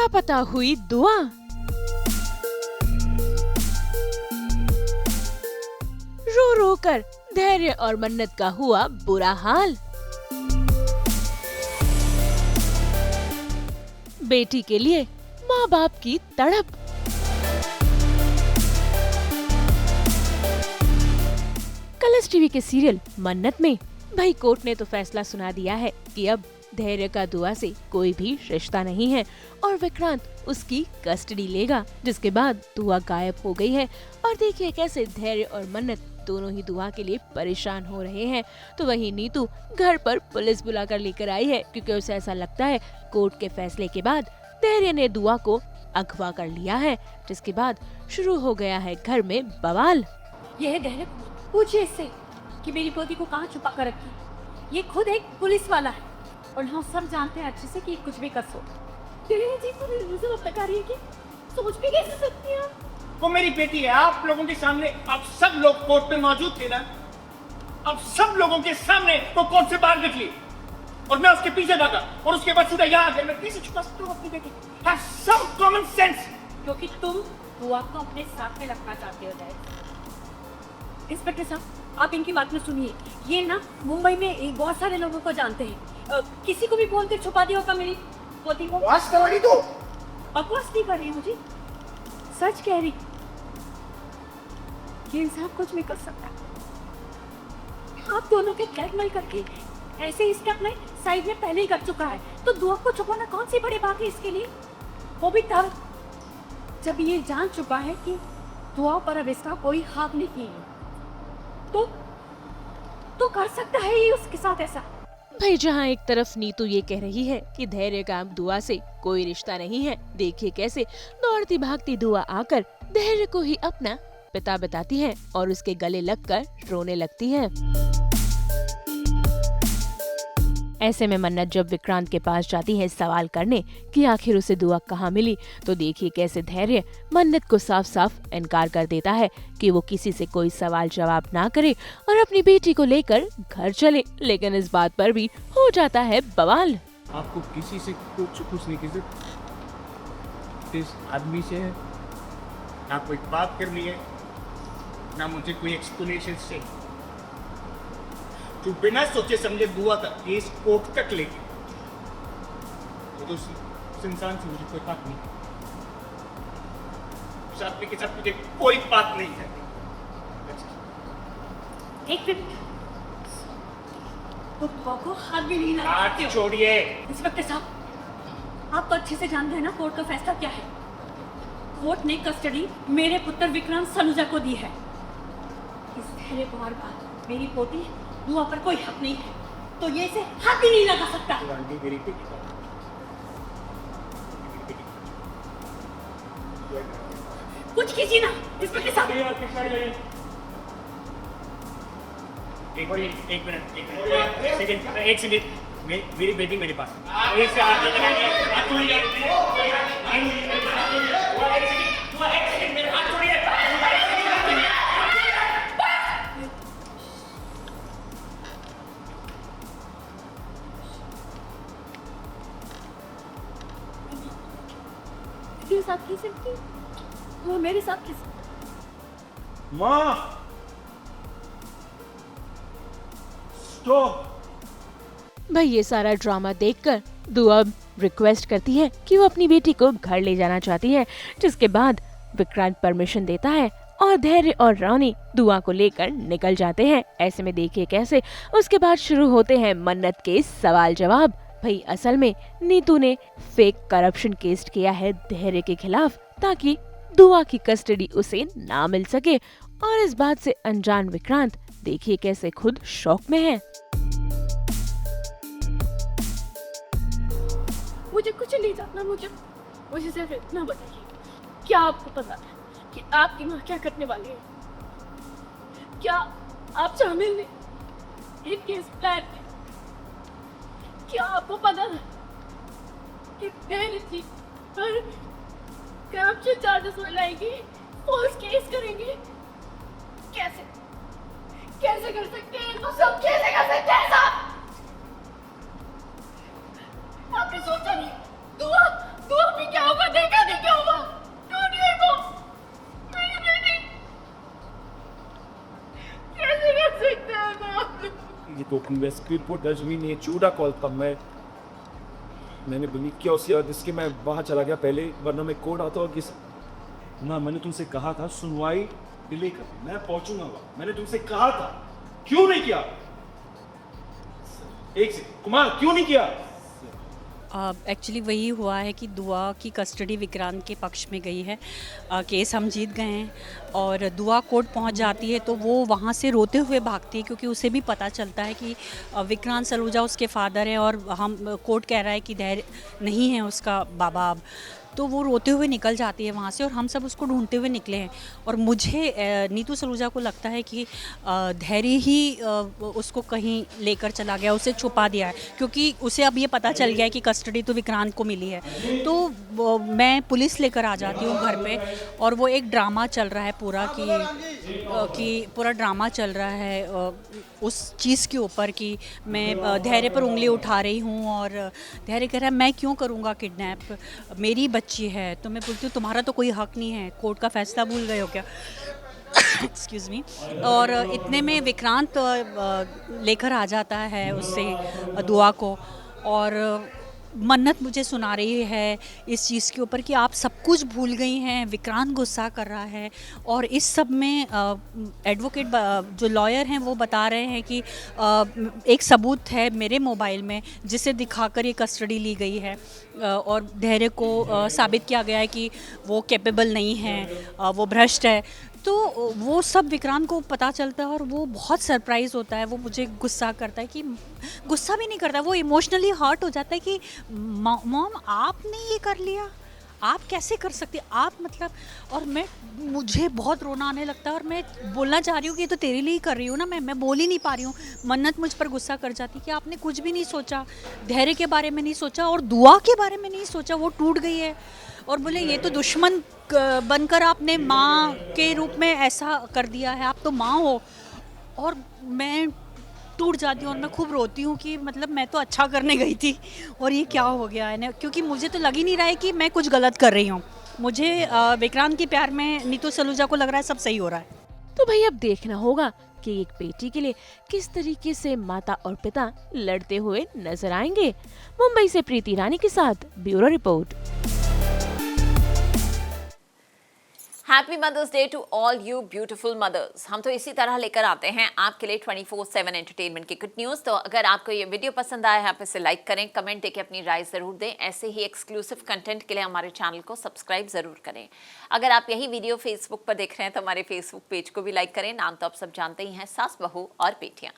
लापता हुई दुआ। रो रो कर धैर्य और मन्नत का हुआ बुरा हाल। बेटी के लिए माँ बाप की तड़प। कलर्स टीवी के सीरियल मन्नत में भाई कोर्ट ने तो फैसला सुना दिया है कि अब धैर्य का दुआ से कोई भी रिश्ता नहीं है और विक्रांत उसकी कस्टडी लेगा, जिसके बाद दुआ गायब हो गई है। और देखिए कैसे धैर्य और मन्नत दोनों ही दुआ के लिए परेशान हो रहे हैं। तो वहीं नीतू घर पर पुलिस बुलाकर लेकर आई है, क्योंकि उसे ऐसा लगता है कोर्ट के फैसले के बाद धैर्य ने दुआ को अगवा कर लिया है, जिसके बाद शुरू हो गया है घर में बवाल। ये है धैर्य, पूछिए इससे कि मेरी पोती को कहाँ छुपा कर रखी। ये खुद एक पुलिस वाला है और हम सब जानते हैं अच्छे से कि कुछ भी कर सकते हैं। जी तो मुझे बता रही है कि सोच भी कैसे सकती हैं आप? वो मेरी बेटी है। आप लोगों के सामने आप सब लोग कोर्ट में मौजूद थे ना। अब सब लोगों के सामने वो कोर्ट से बाहर निकली और मैं उसके पीछे भागा और उसके बाद सीधा यहाँ आ गया। मैं कैसे छुपा सकता हूँ अपनी बेटी? Have some common sense। क्योंकि तुम दुआ को अपने साथ में रखना चाहते हो। जाए इंस्पेक्टर साहब, आप इनकी बात में सुनिए। ये ना मुंबई में बहुत सारे लोगों को जानते हैं। किसी को भी बोलकर छुपा दिया होगा मेरी पोती को। बकवास कर रही तो बकवास नहीं कर रही हूँ जी, सच कह रही। ये इंसान कुछ भी कर सकता है। आप दोनों के ब्लैकमेल करके ऐसे ही स्टेप में साइड में पहले ही कर चुका है, तो दुआ को छुपाना कौन सी बड़ी बात है इसके लिए? वो भी तब जब ये जान चुका है कि दुआ पर अब इसका कोई हक नहीं है। तो कर सकता है ये उसके साथ ऐसा। भाई जहाँ एक तरफ नीतू ये कह रही है कि धैर्य का अब दुआ से कोई रिश्ता नहीं है, देखिए कैसे दौड़ती भागती दुआ आकर धैर्य को ही अपना पिता बताती है और उसके गले लगकर रोने लगती है। ऐसे में मन्नत जब विक्रांत के पास जाती है सवाल करने कि आखिर उसे दुआ कहाँ मिली, तो देखिए कैसे धैर्य मन्नत को साफ साफ इनकार कर देता है कि वो किसी से कोई सवाल जवाब ना करे और अपनी बेटी को लेकर घर चले। लेकिन इस बात पर भी हो जाता है बवाल। आपको किसी से कुछ नहीं किसी इस आदमी से ना कोई बात करनी है, ना मुझे कोई एक्सप्लेनेशन से। तू बिना सोचे समझे दुआ का केस कोर्ट तक लेके तो उस इंसान से मुझे कोई बात नहीं। उस आदमी के साथ मुझे कोई बात नहीं है। एक मिनट, तो दुआ को हाथ भी नहीं लगा सकते हो। छोड़िए इंस्पेक्टर साहब, आप तो अच्छे से जानते हैं ना कोर्ट का फैसला क्या है। कोर्ट ने कस्टडी मेरे पुत्र विक्रांत सलूजा को दी है। इस धैर्य कुमार का मेरी पोती दुआ पर कोई हक नहीं है, तो ये इसे हाथ भी नहीं लगा सकता। कुछ कीजिए ना इंस्पेक्टर साहब। एक सेकंड, मेरी बेटी मेरे पास। साथ की सकती वो मेरे साथ किस माँ स्टॉप। भाई ये सारा ड्रामा देखकर दुआ रिक्वेस्ट करती है कि वो अपनी बेटी को घर ले जाना चाहती है, जिसके बाद विक्रांत परमिशन देता है और धैर्य और रानी दुआ को लेकर निकल जाते हैं। ऐसे में देखिए कैसे उसके बाद शुरू होते हैं मन्नत के सवाल जवाब। भाई असल में नीतू ने फेक करप्शन केस किया है धैर्य के खिलाफ, ताकि दुआ की कस्टडी उसे ना मिल सके। और इस बात से अनजान विक्रांत देखिए कैसे खुद शॉक में है। मुझे कुछ नहीं जानना। मुझे सिर्फ इतना बताइए, क्या आपको पता है कि आपकी माँ क्या करने वाली है? क्या आप शामिल हैं इन केस प्लान में? क्या आपको पता है कि धैर्य जी पर करप्शन चार्जेस लगाएंगे, फॉल्स केस करेंगे? कैसे कर सकते हैं तो सब? कैसे कर सकते हैं सब? आपने सोचा नहीं दुआ भी क्या होगा jedoch ein Westpilpot Dajmi चूड़ा कॉल था मैंने बोली क्या उसे जिसके मैं वहाँ चला गया पहले वरना मैं कोड आता और किस ना मैंने तुमसे कहा था सुनवाई डिले कर मैं पहुंचूंगा वहाँ मैंने तुमसे कहा था क्यों नहीं किया एक से कुमार क्यों नहीं किया एक्चुअली वही हुआ है कि दुआ की कस्टडी विक्रांत के पक्ष में गई है। केस हम जीत गए हैं और दुआ कोर्ट पहुंच जाती है तो वो वहां से रोते हुए भागती है क्योंकि उसे भी पता चलता है कि विक्रांत सलूजा उसके फादर है और हम कोर्ट कह रहा है कि धैर्य नहीं है उसका बाबा अब। तो वो रोते हुए निकल जाती है वहाँ से और हम सब उसको ढूंढते हुए निकले हैं। और मुझे नीतू सलूजा को लगता है कि धैर्य ही उसको कहीं लेकर चला गया, उसे छुपा दिया है क्योंकि उसे अब ये पता चल गया है कि कस्टडी तो विक्रांत को मिली है। तो मैं पुलिस लेकर आ जाती हूँ घर पे और वो एक ड्रामा चल रहा है पूरा कि पूरा ड्रामा चल रहा है उस चीज़ के ऊपर कि मैं धैर्य पर उंगली उठा रही हूँ और धैर्य कह रहा है मैं क्यों करूँगा किडनैप, मेरी बच्ची है। तो मैं बोलती हूँ तुम्हारा तो कोई हक नहीं है, कोर्ट का फैसला भूल गए हो क्या एक्सक्यूज़ मी। और इतने में विक्रांत लेकर आ जाता है उससे दुआ को और मन्नत मुझे सुना रही है इस चीज़ के ऊपर कि आप सब कुछ भूल गई हैं। विक्रांत गुस्सा कर रहा है और इस सब में एडवोकेट जो लॉयर हैं वो बता रहे हैं कि एक सबूत है मेरे मोबाइल में जिसे दिखाकर ये कस्टडी ली गई है और धैर्य को साबित किया गया है कि वो कैपेबल नहीं है, वो भ्रष्ट है। तो वो सब विक्रांत को पता चलता है और वो बहुत सरप्राइज़ होता है। वो मुझे गुस्सा करता है कि गुस्सा भी नहीं करता, वो इमोशनली हर्ट हो जाता है कि मॉम आपने ये कर लिया, आप कैसे कर सकते आप मतलब। और मुझे बहुत रोना आने लगता है और मैं बोलना चाह रही हूँ कि ये तो तेरे लिए ही कर रही हूँ ना, मैं बोल ही नहीं पा रही हूँ। मन्नत मुझ पर गुस्सा कर जाती कि आपने कुछ भी नहीं सोचा, धैर्य के बारे में नहीं सोचा और दुआ के बारे में नहीं सोचा, वो टूट गई है। और बोले ये तो दुश्मन बनकर आपने माँ के रूप में ऐसा कर दिया है, आप तो माँ हो। और मैं टूट जाती हूँ और मैं खूब रोती हूँ कि मतलब मैं तो अच्छा करने गई थी और ये क्या हो गया है ना, क्योंकि मुझे तो लग ही नहीं रहा है कि मैं कुछ गलत कर रही हूँ। मुझे विक्रांत के प्यार में नीतू सलूजा को लग रहा है सब सही हो रहा है। तो भाई अब देखना होगा कि एक बेटी के लिए किस तरीके से माता और पिता लड़ते हुए नजर आएंगे। मुंबई से प्रीति रानी के साथ bureau report. Happy mother's day to all you beautiful mothers. हम तो इसी तरह लेकर आते हैं आपके लिए 24/7 एंटरटेनमेंट की गुड न्यूज़। तो अगर आपको ये वीडियो पसंद आया है आप इसे लाइक करें, कमेंट देके अपनी राय ज़रूर दें। ऐसे ही एक्सक्लूसिव कंटेंट के लिए हमारे चैनल को सब्सक्राइब ज़रूर करें। अगर आप यही वीडियो फेसबुक पर देख रहे हैं तो हमारे फेसबुक पेज को भी लाइक करें। नाम तो आप सब जानते ही हैं, सास बहू और बेटियाँ।